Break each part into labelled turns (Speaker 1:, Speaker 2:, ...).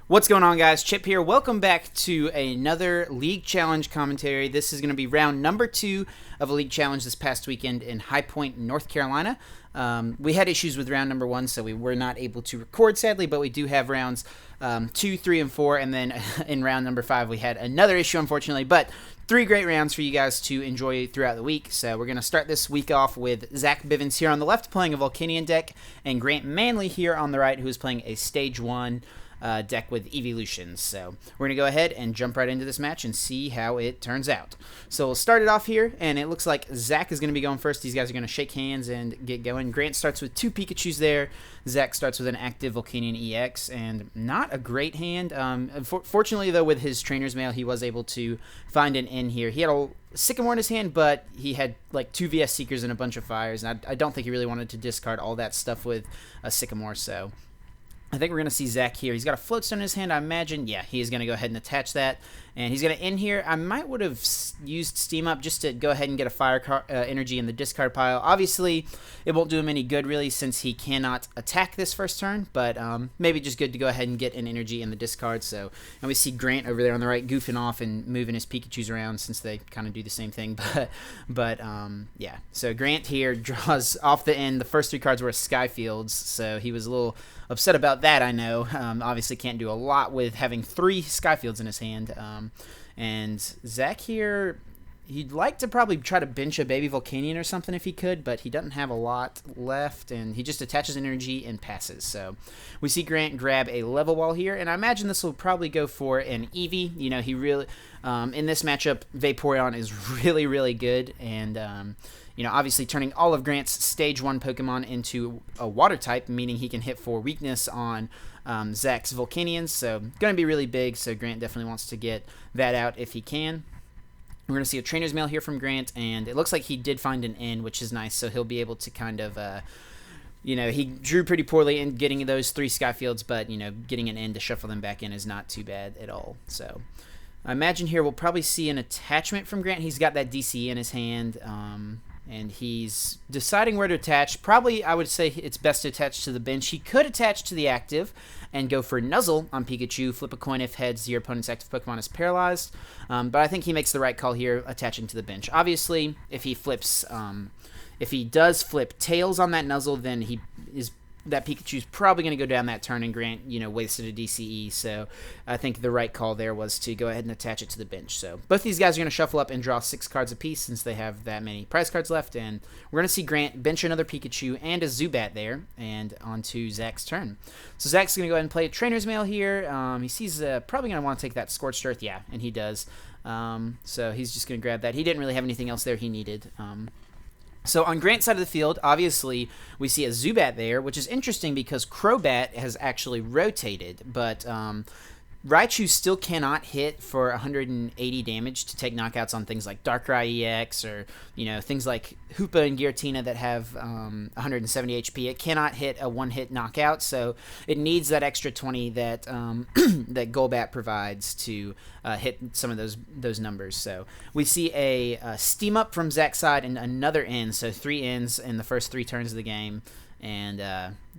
Speaker 1: What's going on, guys? Chip here. Welcome back to another League Challenge commentary. This is going to be round number 2 of a League Challenge this past weekend in High Point, North Carolina. We had issues with round number 1, so we were not able to record, sadly, but we do have rounds 2, 3, and 4, and then in round number 5 we had another issue, unfortunately, but 3 great rounds for you guys to enjoy throughout the week. So we're going to start this week off with Zach Bivens here on the left playing a Volcanion deck, and Grant Manley here on the right who is playing a Stage 1 deck with evolutions. So we're going to go ahead and jump right into this match and see how it turns out. So we'll start it off here, and it looks like Zach is going to be going first. These guys are going to shake hands and get going. Grant starts with 2 Pikachus there. Zach starts with an active Volcanion EX, and not a great hand. Fortunately, though, with his Trainer's Mail, he was able to find an in here. He had a Sycamore in his hand, but he had like 2 VS Seekers and a bunch of Fires, and I don't think he really wanted to discard all that stuff with a Sycamore, so I think we're going to see Zach here. He's got a Floatstone in his hand, I imagine. Yeah, he's going to go ahead and attach that. And he's going to end here. I might would have used Steam Up just to go ahead and get a Fire energy in the discard pile. Obviously, it won't do him any good, really, since he cannot attack this first turn. But maybe just good to go ahead and get an energy in the discard. So, and we see Grant over there on the right goofing off and moving his Pikachus around since they kind of do the same thing. But yeah. So Grant here draws off the end. The first 3 cards were Skyfields, so he was a little upset about that, I know. Obviously can't do a lot with having 3 Skyfields in his hand. And Zach here, he'd like to probably try to bench a baby Volcanion or something if he could, but he doesn't have a lot left, and he just attaches energy and passes. So we see Grant grab a level wall here, and I imagine this will probably go for an Eevee. You know, he really, in this matchup, Vaporeon is really, really good, and you know, obviously turning all of Grant's Stage 1 Pokemon into a Water type, meaning he can hit for weakness on Zach's Volcanions, so going to be really big, so Grant definitely wants to get that out if he can. We're going to see a Trainer's Mail here from Grant, and it looks like he did find an in, which is nice, so he'll be able to kind of, you know, he drew pretty poorly in getting those 3 Skyfields, but, you know, getting an in to shuffle them back in is not too bad at all, so I imagine here we'll probably see an attachment from Grant. He's got that DCE in his hand, and he's deciding where to attach. Probably, I would say it's best to attach to the bench. He could attach to the active and go for Nuzzle on Pikachu. Flip a coin if heads, your opponent's active Pokemon is paralyzed. But I think he makes the right call here, attaching to the bench. Obviously, if he flips, if he does flip Tails on that Nuzzle, then that Pikachu's probably going to go down that turn, and Grant, you know, wasted a DCE, so I think the right call there was to go ahead and attach it to the bench. So both these guys are going to shuffle up and draw 6 cards apiece since they have that many prize cards left, and we're going to see Grant bench another Pikachu and a Zubat there, and on to Zach's turn. So Zach's going to go ahead and play a Trainer's Mail here. He sees probably going to want to take that Scorched Earth, yeah, and he does. So he's just going to grab that. He didn't really have anything else there he needed. So on Grant's side of the field, obviously, we see a Zubat there, which is interesting because Crobat has actually rotated, but Raichu still cannot hit for 180 damage to take knockouts on things like Darkrai EX or, you know, things like Hoopa and Giratina that have 170 HP. It cannot hit a one-hit knockout, so it needs that extra 20 that that Golbat provides to hit some of those numbers. So we see a Steam Up from Zach's side and another in, so 3 ins in the first 3 turns of the game, and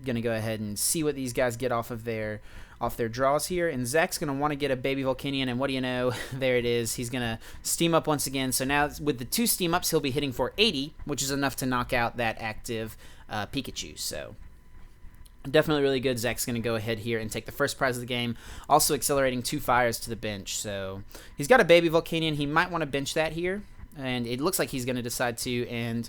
Speaker 1: gonna go ahead and see what these guys get off their draws here, and Zach's going to want to get a baby Volcanion, and what do you know, there it is. He's going to Steam Up once again, so now with the 2 Steam Ups, he'll be hitting for 80, which is enough to knock out that active Pikachu, so definitely really good. Zach's going to go ahead here and take the first prize of the game, also accelerating 2 Fires to the bench, so he's got a baby Volcanion. He might want to bench that here, and it looks like he's going to decide to, and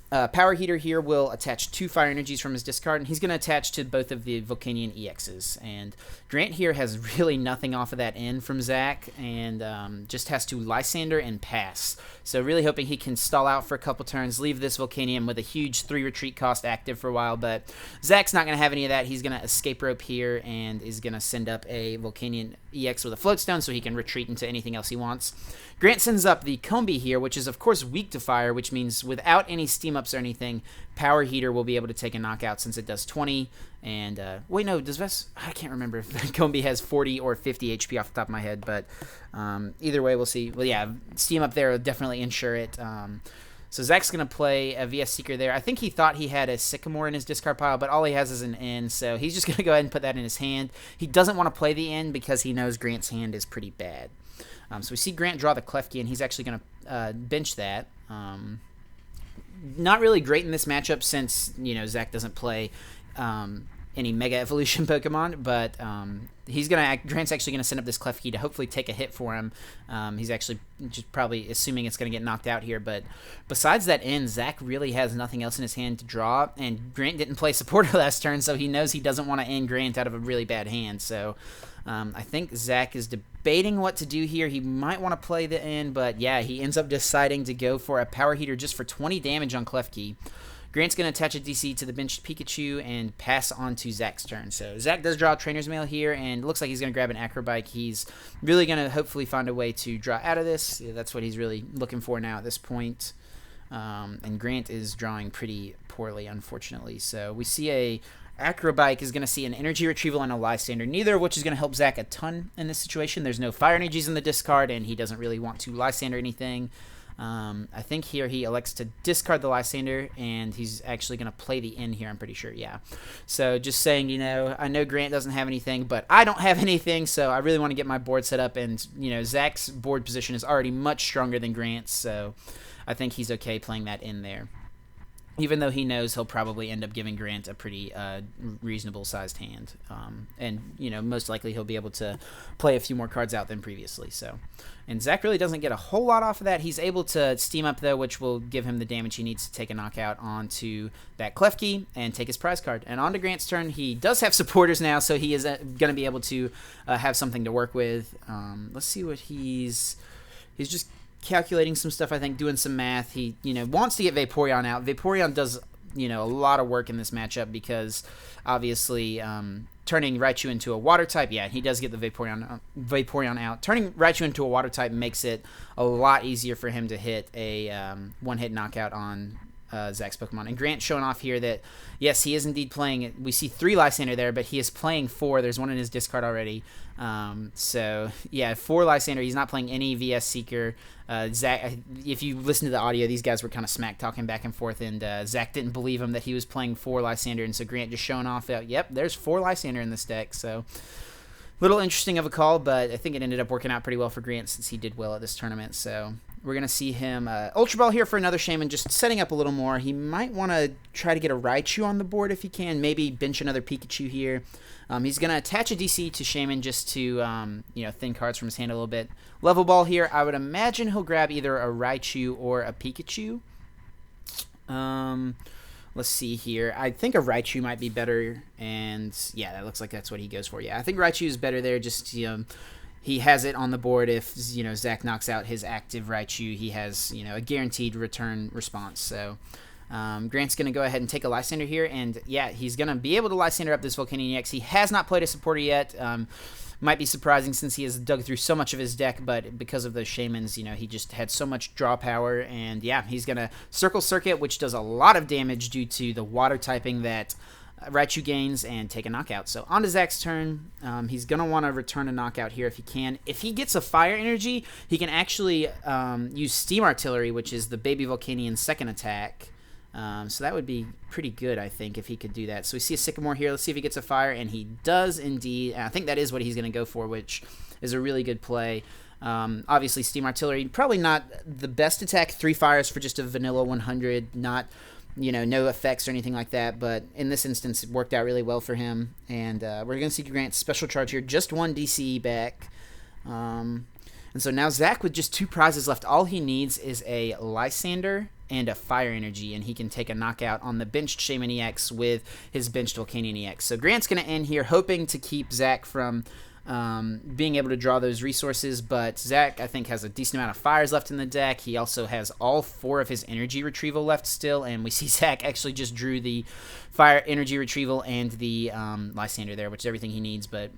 Speaker 1: Power Heater here will attach 2 Fire Energies from his discard, and he's going to attach to both of the Volcanion EXs. And Grant here has really nothing off of that end from Zach, and just has to Lysander and pass. So really hoping he can stall out for a couple turns, leave this Volcanion with a huge 3 retreat cost active for a while, but Zach's not going to have any of that. He's going to Escape Rope here and is going to send up a Volcanion EX with a Floatstone so he can retreat into anything else he wants. Grant sends up the Combee here, which is of course weak to fire, which means without any Steam Ups or anything, Power Heater will be able to take a knockout since it does 20. And wait, no, does Vest? I can't remember if Combee has 40 or 50 HP off the top of my head, but either way, we'll see. Well, yeah, Steam Up there will definitely ensure it. So Zach's going to play a VS Seeker there. I think he thought he had a Sycamore in his discard pile, but all he has is an N, so he's just going to go ahead and put that in his hand. He doesn't want to play the N because he knows Grant's hand is pretty bad. So we see Grant draw the Klefki, and he's actually going to bench that. Not really great in this matchup since, Zach doesn't play any Mega Evolution Pokemon, but Grant's actually going to send up this Klefki to hopefully take a hit for him. He's actually just probably assuming it's going to get knocked out here, but besides that end, Zach really has nothing else in his hand to draw, and Grant didn't play supporter last turn, so he knows he doesn't want to end Grant out of a really bad hand, so I think Zach is debating what to do here. He might want to play the end, but yeah, he ends up deciding to go for a Power Heater just for 20 damage on Klefki. Grant's going to attach a DC to the benched Pikachu and pass on to Zach's turn. So Zach does draw a Trainer's Mail here, and it looks like he's going to grab an Acrobike. He's really going to hopefully find a way to draw out of this. Yeah, that's what he's really looking for now at this point. And Grant is drawing pretty poorly, unfortunately. So we see a Acrobike is going to see an Energy Retrieval and a Lysander, neither of which is going to help Zach a ton in this situation. There's no Fire Energies in the discard, and he doesn't really want to Lysander anything. I think here he elects to discard the Lysander, and he's actually going to play the N here, I'm pretty sure, yeah. So just saying, I know Grant doesn't have anything, but I don't have anything, so I really want to get my board set up, and, Zach's board position is already much stronger than Grant's, so I think he's okay playing that in there. Even though he knows he'll probably end up giving Grant a pretty reasonable-sized hand. And, most likely he'll be able to play a few more cards out than previously. And Zach really doesn't get a whole lot off of that. He's able to steam up, though, which will give him the damage he needs to take a knockout onto that Klefki and take his prize card. And on to Grant's turn. He does have supporters now, so he is going to be able to have something to work with. Let's see what he's just calculating some stuff, I think, doing some math. He, wants to get Vaporeon out. Vaporeon does, a lot of work in this matchup because, obviously, turning Raichu into a water type, yeah, he does get the Vaporeon out. Turning Raichu into a water type makes it a lot easier for him to hit a one-hit knockout on Zach's Pokemon. And Grant showing off here that, yes, he is indeed playing. We see 3 Lysander there, but he is playing 4. There's one in his discard already. So, yeah, 4 Lysander. He's not playing any VS Seeker. Zach, if you listen to the audio, these guys were kind of smack talking back and forth, and Zach didn't believe him that he was playing 4 Lysander, and so Grant just showing off that, yep, there's 4 Lysander in this deck. So, little interesting of a call, but I think it ended up working out pretty well for Grant since he did well at this tournament. So we're going to see him Ultra Ball here for another Shaman, just setting up a little more. He might want to try to get a Raichu on the board if he can, maybe bench another Pikachu here. He's going to attach a DC to Shaman just to, thin cards from his hand a little bit. Level Ball here, I would imagine he'll grab either a Raichu or a Pikachu. Let's see here. I think a Raichu might be better, and yeah, that looks like that's what he goes for. Yeah, I think Raichu is better there. Just he has it on the board if Zach knocks out his active Raichu. He has a guaranteed return response. So Grant's going to go ahead and take a Lysander here, and yeah, he's going to be able to Lysander up this Volcanion EX. He has not played a supporter yet. Might be surprising since he has dug through so much of his deck, but because of those Shamans, he just had so much draw power, and yeah, he's going to Circle Circuit, which does a lot of damage due to the water typing that Raichu gains, and take a knockout. So on to Zach's turn. He's going to want to return a knockout here if he can. If he gets a Fire Energy, he can actually use Steam Artillery, which is the Baby Volcanion second attack. So that would be pretty good, I think, if he could do that. So we see a Sycamore here. Let's see if he gets a Fire, and he does indeed. And I think that is what he's going to go for, which is a really good play. Obviously, Steam Artillery, probably not the best attack. 3 fires for just a vanilla 100, not, no effects or anything like that. But in this instance, it worked out really well for him. And we're going to see Grant special charge here. Just 1 DCE back. And so now Zach, with just 2 prizes left, all he needs is a Lysander and a Fire Energy, and he can take a knockout on the benched Shaman EX with his benched Volcanion EX. So Grant's going to end here, hoping to keep Zach from being able to draw those resources, but Zach, I think, has a decent amount of fires left in the deck. He also has all 4 of his Energy Retrieval left still, and we see Zach actually just drew the Fire Energy Retrieval and the Lysander there, which is everything he needs, but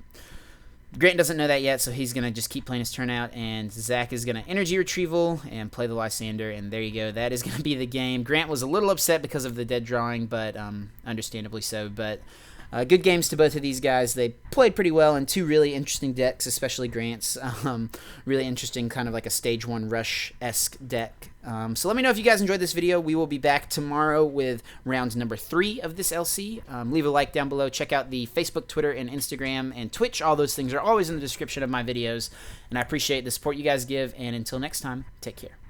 Speaker 1: Grant doesn't know that yet, so he's going to just keep playing his turn out, and Zach is going to Energy Retrieval and play the Lysander, and there you go. That is going to be the game. Grant was a little upset because of the dead drawing, but understandably so. But Good games to both of these guys. They played pretty well in two really interesting decks, especially Grant's. Really interesting, kind of like a Stage 1 Rush-esque deck. So let me know if you guys enjoyed this video. We will be back tomorrow with round number 3 of this LC. Leave a like down below. Check out the Facebook, Twitter, and Instagram, and Twitch. All those things are always in the description of my videos. And I appreciate the support you guys give. And until next time, take care.